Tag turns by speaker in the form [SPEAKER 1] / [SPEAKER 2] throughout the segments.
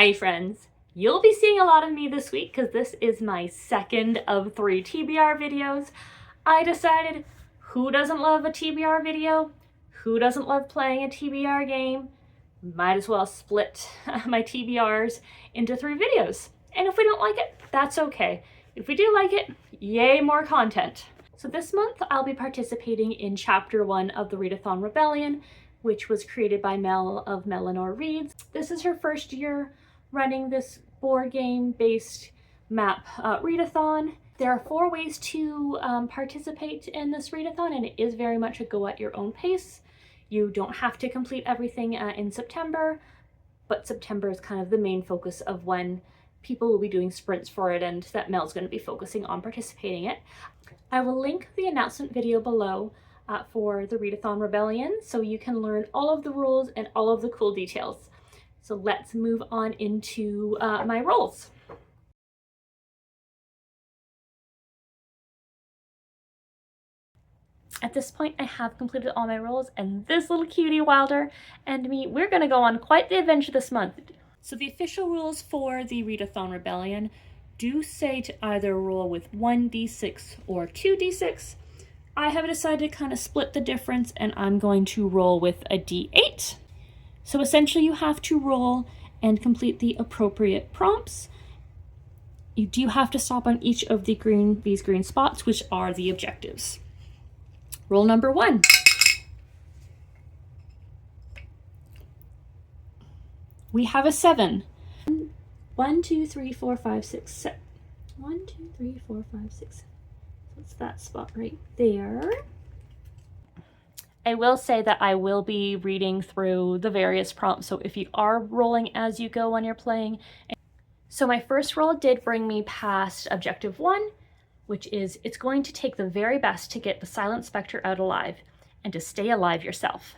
[SPEAKER 1] Hi friends! You'll be seeing a lot of me this week because this is my second of 3 TBR videos. I decided, who doesn't love a TBR video? Who doesn't love playing a TBR game? Might as well split my TBRs into 3 videos. And if we don't like it, that's okay. If we do like it, yay, more content. So this month I'll be participating in Chapter 1 of the Readathon Rebellion, which was created by Mel of Lenore Reads. This is her first year running this board game based map readathon. There are 4 ways to participate in this readathon, and it is very much a go at your own pace. You don't have to complete everything in September, but September is kind of the main focus of when people will be doing sprints for it, and that Mel's going to be focusing on participating in it. I will link the announcement video below for the Readathon Rebellion, so you can learn all of the rules and all of the cool details. So let's move on into my roles. At this point, I have completed all my roles, and this little cutie Wilder and me, we're going to go on quite the adventure this month. So the official rules for the Readathon Rebellion do say to either roll with 1d6 or 2d6. I have decided to kind of split the difference, and I'm going to roll with a d8. So essentially you have to roll and complete the appropriate prompts. You do have to stop on each of these green spots, which are the objectives. Roll number 1. We have a 7. 1, 2, 3, 4, 5, 6, 7. 1, 2, 3, 4, 5, 6, 7. What's that spot right there? I will say that I will be reading through the various prompts, so if you are rolling as you go when you're playing. So my first roll did bring me past objective 1, which is it's going to take the very best to get the Silent Specter out alive and to stay alive yourself.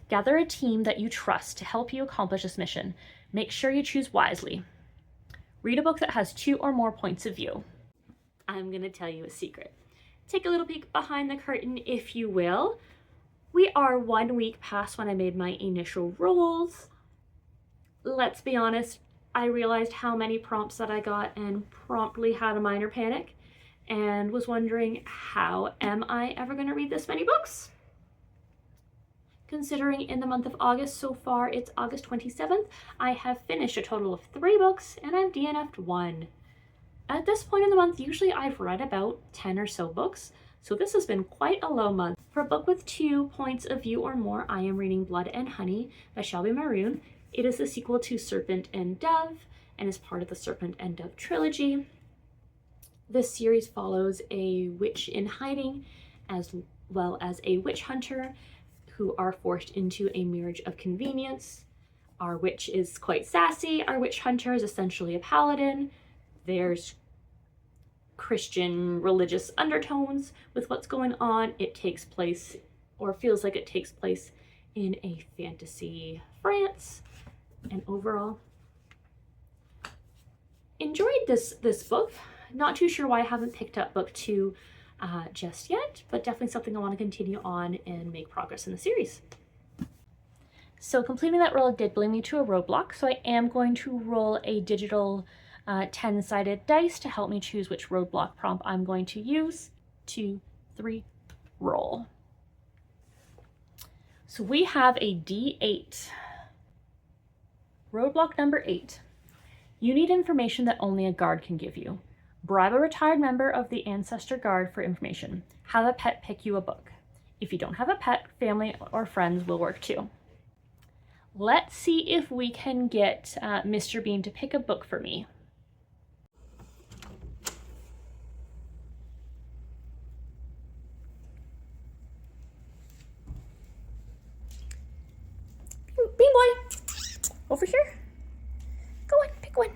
[SPEAKER 1] Gather a team that you trust to help you accomplish this mission. Make sure you choose wisely. Read a book that has 2 or more points of view. I'm going to tell you a secret. Take a little peek behind the curtain, if you will. We are 1 week past when I made my initial rolls. Let's be honest, I realized how many prompts that I got and promptly had a minor panic and was wondering, how am I ever going to read this many books? Considering in the month of August, so far it's August 27th, I have finished a total of 3 books and I've DNF'd 1. At this point in the month, usually I've read about 10 or so books, so this has been quite a low month. For a book with 2 points of view or more, I am reading Blood and Honey by Shelby Maroon. It is the sequel to Serpent and Dove and is part of the Serpent and Dove trilogy. This series follows a witch in hiding as well as a witch hunter who are forced into a marriage of convenience. Our witch is quite sassy. Our witch hunter is essentially a paladin. There's Christian religious undertones with what's going on. It takes place, or feels like it takes place, in a fantasy France. And overall, enjoyed this book. Not too sure why I haven't picked up book 2 just yet, but definitely something I want to continue on and make progress in the series. So completing that roll did bring me to a roadblock, so I am going to roll a digital 10-sided dice to help me choose which roadblock prompt I'm going to use. 2, 3, roll. So we have a D8. Roadblock number 8. You need information that only a guard can give you. Bribe a retired member of the Ancestor Guard for information. Have a pet pick you a book. If you don't have a pet, family or friends will work too. Let's see if we can get Mr. Bean to pick a book for me. Bean boy, over here. Go on, pick one.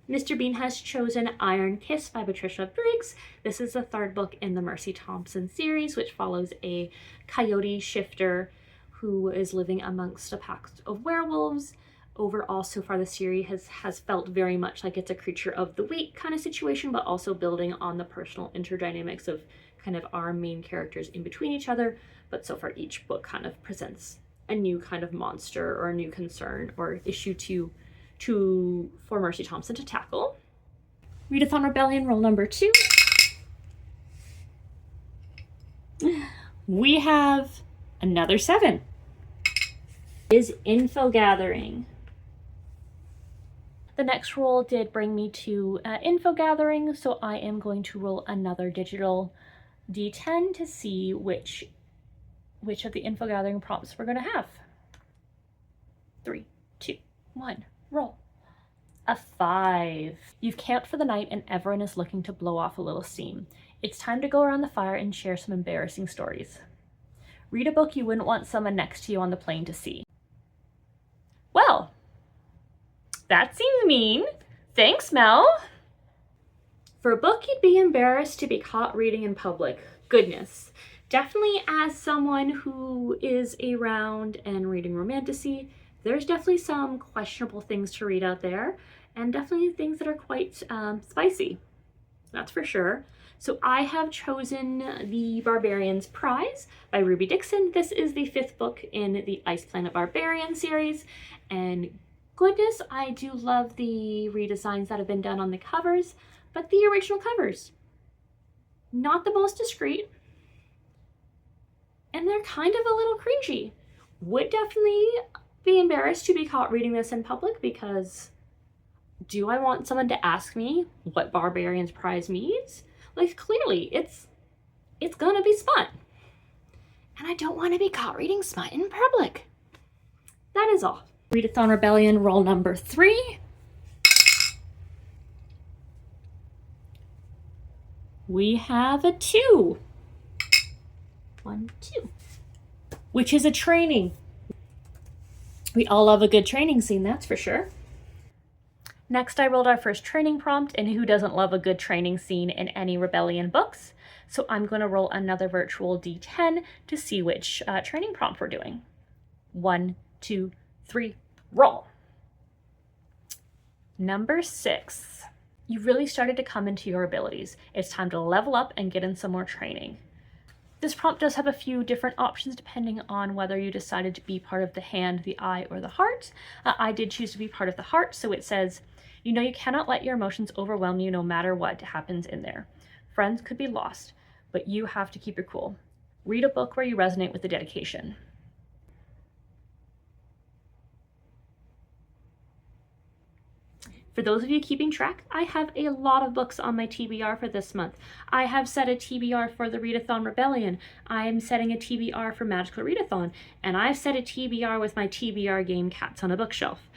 [SPEAKER 1] Mr. Bean has chosen Iron Kiss by Patricia Briggs. This is the 3rd book in the Mercy Thompson series, which follows a coyote shifter who is living amongst a pack of werewolves. Overall, so far the series has felt very much like it's a creature of the week kind of situation, but also building on the personal interdynamics of kind of our main characters in between each other. But so far each book kind of presents a new kind of monster or a new concern or issue for Mercy Thompson to tackle. Readathon Rebellion, roll number 2. We have another 7. Is info gathering. The next roll did bring me to info gathering, so I am going to roll another digital D10 to see which of the info gathering prompts we're going to have. 3, 2, 1, roll. A 5. You've camped for the night and everyone is looking to blow off a little steam. It's time to go around the fire and share some embarrassing stories. Read a book you wouldn't want someone next to you on the plane to see. Well, that seems mean. Thanks, Mel. For a book you'd be embarrassed to be caught reading in public. Goodness. Definitely as someone who is around and reading romantasy, there's definitely some questionable things to read out there, and definitely things that are quite spicy. That's for sure. So I have chosen The Barbarian's Prize by Ruby Dixon. This is the 5th book in the Ice Planet Barbarian series, and goodness, I do love the redesigns that have been done on the covers, but the original covers, not the most discreet, and they're kind of a little cringy. Would definitely be embarrassed to be caught reading this in public, because do I want someone to ask me what Barbarian's Prize means? Like, clearly it's gonna be smut, and I don't want to be caught reading smut in public. That is all. Readathon Rebellion, roll number 3. We have a 2. 1, 2. Which is a training. We all love a good training scene, that's for sure. Next, I rolled our first training prompt, and who doesn't love a good training scene in any Rebellion books? So I'm going to roll another virtual D10 to see which training prompt we're doing. 1, 2, 3, roll. Number 6. You've really started to come into your abilities. It's time to level up and get in some more training. This prompt does have a few different options depending on whether you decided to be part of the hand, the eye, or the heart. I did choose to be part of the heart, so it says, you know you cannot let your emotions overwhelm you no matter what happens in there. Friends could be lost, but you have to keep your cool. Read a book where you resonate with the dedication. For those of you keeping track, I have a lot of books on my TBR for this month. I have set a TBR for the Readathon Rebellion. I am setting a TBR for Magical Readathon, and I've set a TBR with my TBR game Cats on a Bookshelf.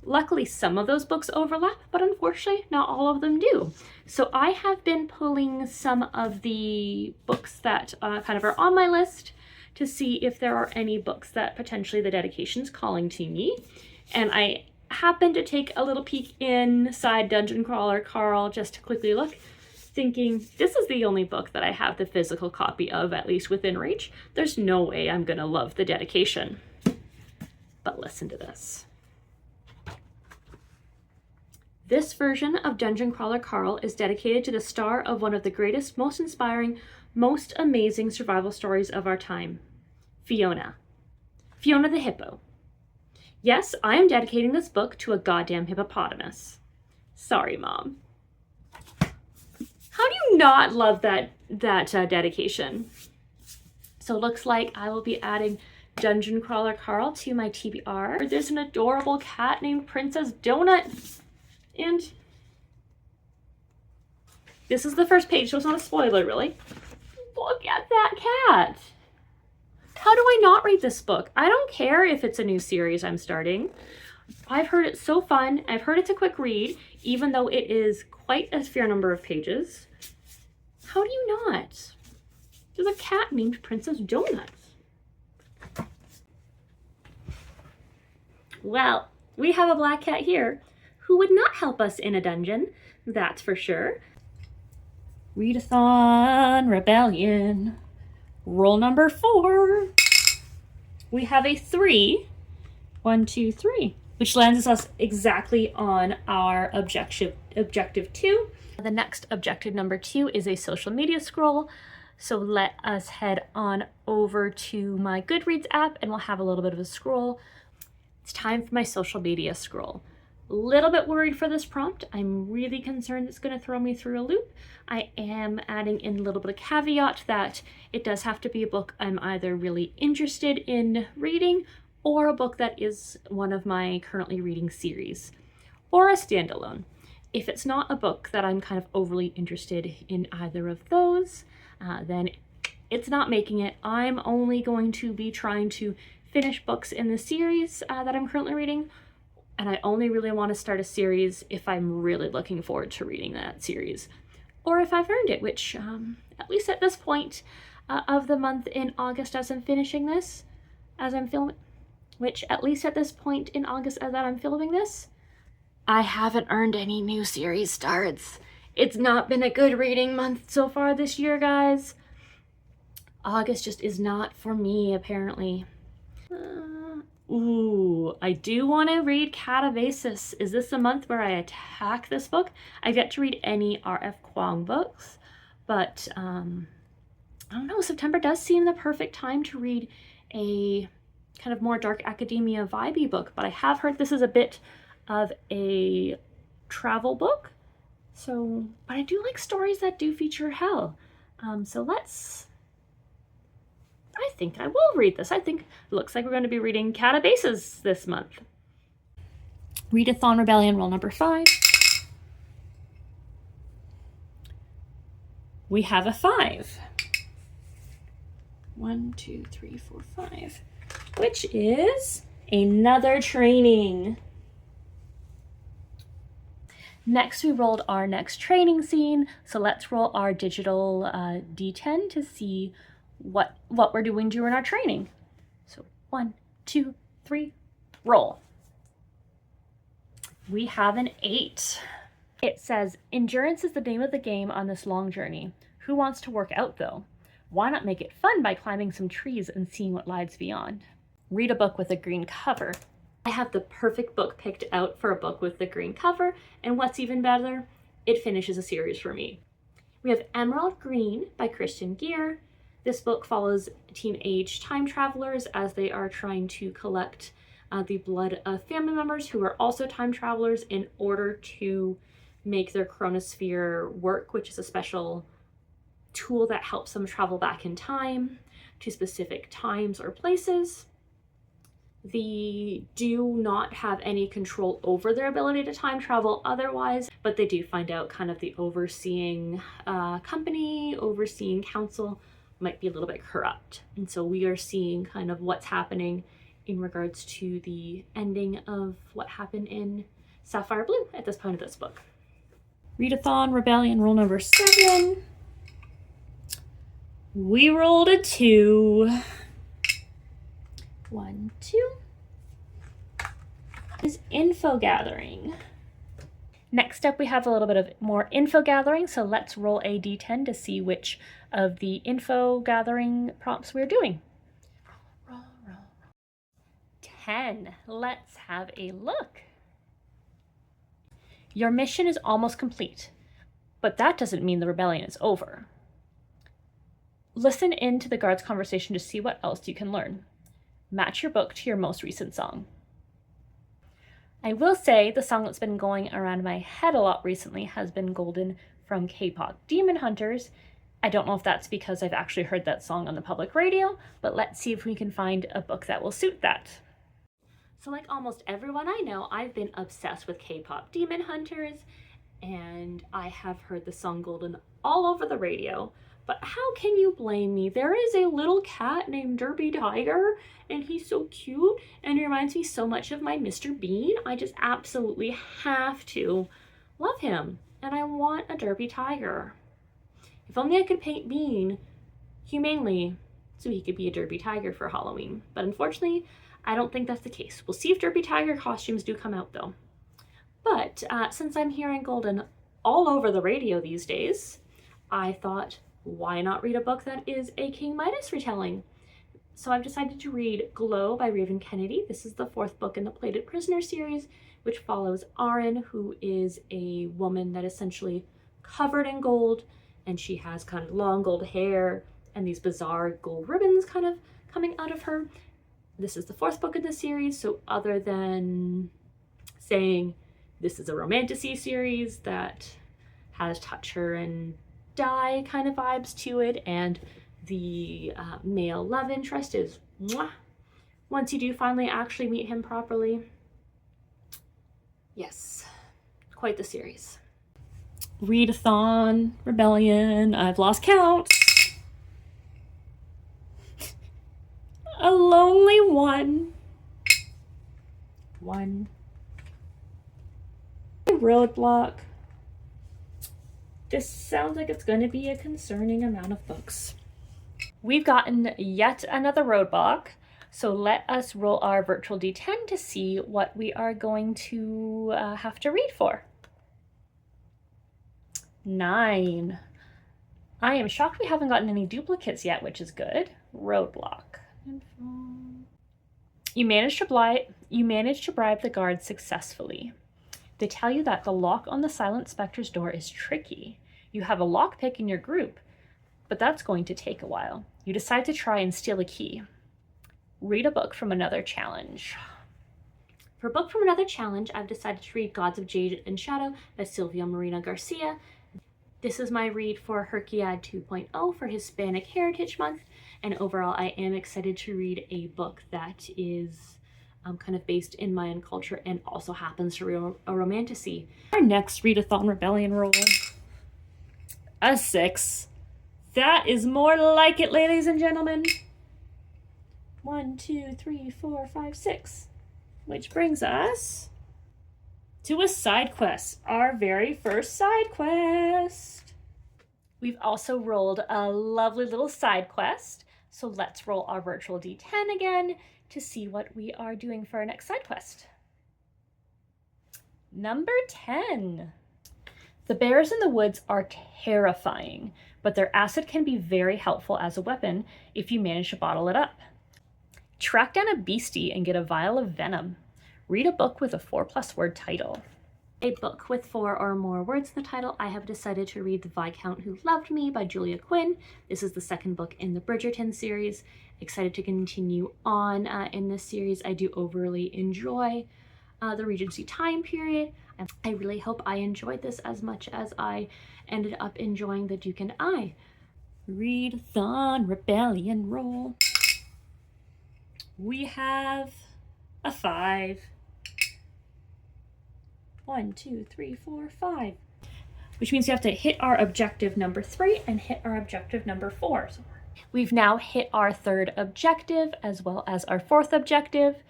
[SPEAKER 1] Luckily, some of those books overlap, but unfortunately, not all of them do. So I have been pulling some of the books that kind of are on my list to see if there are any books that potentially the dedication's calling to me. And I happened to take a little peek inside Dungeon Crawler Carl just to quickly look, thinking this is the only book that I have the physical copy of, at least within reach. There's no way I'm gonna love the dedication. But listen to this. This version of Dungeon Crawler Carl is dedicated to the star of one of the greatest, most inspiring, most amazing survival stories of our time, Fiona. Fiona the Hippo. Yes, I am dedicating this book to a goddamn hippopotamus. Sorry, Mom. How do you not love that dedication? So it looks like I will be adding Dungeon Crawler Carl to my TBR. There's an adorable cat named Princess Donut. And this is the first page, so it's not a spoiler, really. Look at that cat. How do I not read this book? I don't care if it's a new series I'm starting. I've heard it's so fun. I've heard it's a quick read, even though it is quite a fair number of pages. How do you not? There's a cat named Princess Donut. Well, we have a black cat here who would not help us in a dungeon, that's for sure. Readathon Rebellion. Roll number 4. we have a 3. 1, 2, 3, which lands us exactly on our objective 2. The next objective number 2 is a social media scroll. So let us head on over to my Goodreads app and we'll have a little bit of a scroll. It's time for my social media scroll. A little bit worried for this prompt. I'm really concerned it's going to throw me through a loop. I am adding in a little bit of caveat that it does have to be a book I'm either really interested in reading or a book that is one of my currently reading series, or a standalone. If it's not a book that I'm kind of overly interested in either of those, then it's not making it. I'm only going to be trying to finish books in the series that I'm currently reading, and I only really want to start a series if I'm really looking forward to reading that series, or if I've earned it, which at least at this point of the month in August as I'm filming this, I haven't earned any new series starts. It's not been a good reading month so far this year, guys. August just is not for me, apparently. I do want to read Catabasis. Is this the month where I attack this book? I've yet to read any R.F. Kuang books, but I don't know, September does seem the perfect time to read a kind of more dark academia vibey book, but I have heard this is a bit of a travel book. So, but I do like stories that do feature hell. I think I will read this. I think it looks like we're going to be reading Catabasis this month. Readathon Rebellion rule number 5. We have a 5. 1, 2, 3, 4, 5. Which is another training. Next, we rolled our next training scene. So let's roll our digital D10 to see what we're doing during our training. So 1, 2, 3, roll. We have an 8. It says, endurance is the name of the game on this long journey. Who wants to work out though? Why not make it fun by climbing some trees and seeing what lies beyond? Read a book with a green cover. I have the perfect book picked out for a book with the green cover, and what's even better, it finishes a series for me. We have Emerald Green by Christian Gear. This book follows teenage time travelers as they are trying to collect the blood of family members who are also time travelers in order to make their chronosphere work, which is a special tool that helps them travel back in time to specific times or places. They do not have any control over their ability to time travel otherwise, but they do find out kind of the overseeing council might be a little bit corrupt. And so we are seeing kind of what's happening in regards to the ending of what happened in Sapphire Blue at this point of this book. Readathon Rebellion rule number 7. We rolled a 2. 1, 2. Is info gathering. Next up, we have a little bit of more info gathering, so let's roll a d10 to see which of the info gathering prompts we're doing. Roll. 10. Let's have a look. Your mission is almost complete, but that doesn't mean the rebellion is over. Listen in to the guard's conversation to see what else you can learn. Match your book to your most recent song. I will say the song that's been going around my head a lot recently has been Golden from K-pop Demon Hunters. I don't know if that's because I've actually heard that song on the public radio, but let's see if we can find a book that will suit that. So like almost everyone I know, I've been obsessed with K-pop Demon Hunters, and I have heard the song Golden all over the radio. But how can you blame me? There is a little cat named Derby Tiger, and he's so cute, and he reminds me so much of my Mr. Bean. I just absolutely have to love him, and I want a Derby Tiger. If only I could paint Bean humanely so he could be a Derby Tiger for Halloween. But unfortunately, I don't think that's the case. We'll see if Derby Tiger costumes do come out, though. But since I'm hearing Golden all over the radio these days, I thought, why not read a book that is a King Midas retelling? So I've decided to read Glow by Raven Kennedy. This is the 4th book in the Plated Prisoner series, which follows Arin, who is a woman that is essentially covered in gold, and she has kind of long gold hair and these bizarre gold ribbons kind of coming out of her. This is the 4th book in the series, so other than saying this is a romantasy series that has touch her and die kind of vibes to it, and the male love interest is mwah, once you do finally actually meet him properly. Yes, quite the series. Readathon Rebellion, I've lost count. A lonely one. Roadblock. This sounds like it's going to be a concerning amount of books. We've gotten yet another roadblock, so let us roll our virtual D10 to see what we are going to have to read for. 9. I am shocked we haven't gotten any duplicates yet, which is good. Roadblock. You managed to bribe the guards successfully. They tell you that the lock on the Silent Specter's door is tricky. You have a lockpick in your group, but that's going to take a while. You decide to try and steal a key. Read a book from another challenge. For a book from another challenge, I've decided to read Gods of Jade and Shadow by Silvia Marina Garcia. This is my read for Herkiad 2.0 for Hispanic Heritage Month, and overall I am excited to read a book that is kind of based in Mayan culture and also happens to be a romantasy. Our next Readathon Rebellion roll. A 6. That is more like it, ladies and gentlemen. 1, 2, 3, 4, 5, 6. Which brings us to a side quest. Our very first side quest. We've also rolled a lovely little side quest. So let's roll our virtual D10 again to see what we are doing for our next side quest. Number 10. The bears in the woods are terrifying, but their acid can be very helpful as a weapon if you manage to bottle it up. Track down a beastie and get a vial of venom. Read a book with a 4+ word title. A book with 4 or more words in the title. I have decided to read The Viscount Who Loved Me by Julia Quinn. This is the 2nd book in the Bridgerton series. Excited to continue on in this series. I do overly enjoy the Regency time period. I really hope I enjoyed this as much as I ended up enjoying The Duke and I. Readathon Rebellion roll. We have a 5. 1, 2, 3, 4, 5. Which means we have to hit our objective number 3 and hit our objective number 4. So we've now hit our 3rd objective as well as our 4th objective.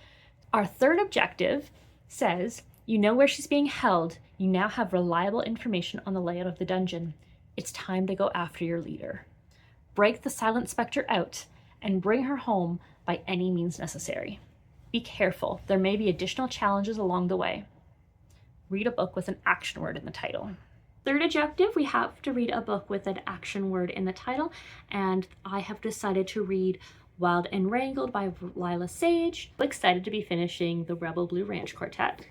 [SPEAKER 1] Our 3rd objective says, you know where she's being held. You now have reliable information on the layout of the dungeon. It's time to go after your leader. Break the Silent Specter out and bring her home by any means necessary. Be careful. There may be additional challenges along the way. Read a book with an action word in the title. 3rd objective, we have to read a book with an action word in the title, and I have decided to read Wild and Wrangled by Lila Sage. I'm excited to be finishing the Rebel Blue Ranch Quartet.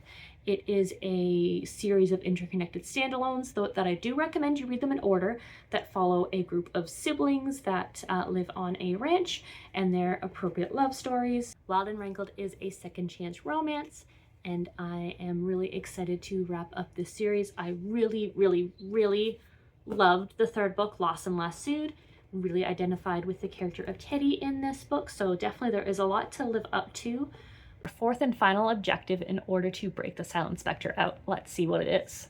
[SPEAKER 1] It is a series of interconnected standalones, though that I do recommend you read them in order, that follow a group of siblings that live on a ranch and their appropriate love stories. Wild and Wrangled is a second chance romance, and I am really excited to wrap up this series. I really, really, really loved the 3rd book, Lost and Lassoed. Really identified with the character of Teddy in this book, so definitely there is a lot to live up to. Our 4th and final objective in order to break the Silent Specter out. Let's see what it is.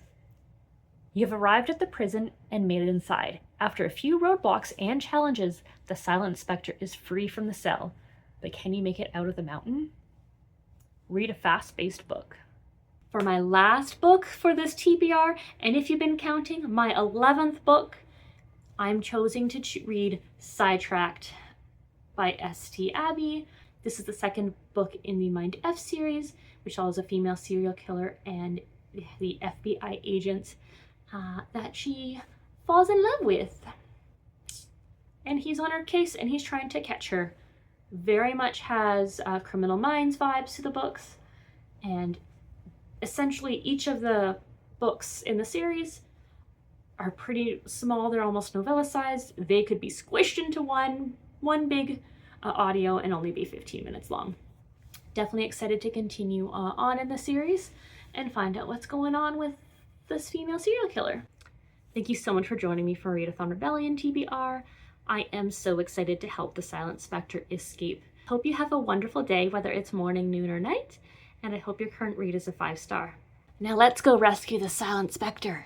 [SPEAKER 1] You have arrived at the prison and made it inside. After a few roadblocks and challenges, the Silent Specter is free from the cell. But can you make it out of the mountain? Read a fast-paced book. For my last book for this TBR, and if you've been counting, my 11th book, I'm choosing to read Sidetracked by S.T. Abbey. This is the 2nd book in the Mind F series, which follows a female serial killer and the FBI agent that she falls in love with. And he's on her case and he's trying to catch her. Very much has Criminal Minds vibes to the books, and essentially each of the books in the series are pretty small. They're almost novella sized. They could be squished into one big audio and only be 15 minutes long. Definitely excited to continue on in the series and find out what's going on with this female serial killer. Thank you so much for joining me for Readathon Rebellion TBR. I am so excited to help the Silent Specter escape. Hope you have a wonderful day, whether it's morning, noon, or night, and I hope your current read is a 5-star. Now let's go rescue the Silent Specter.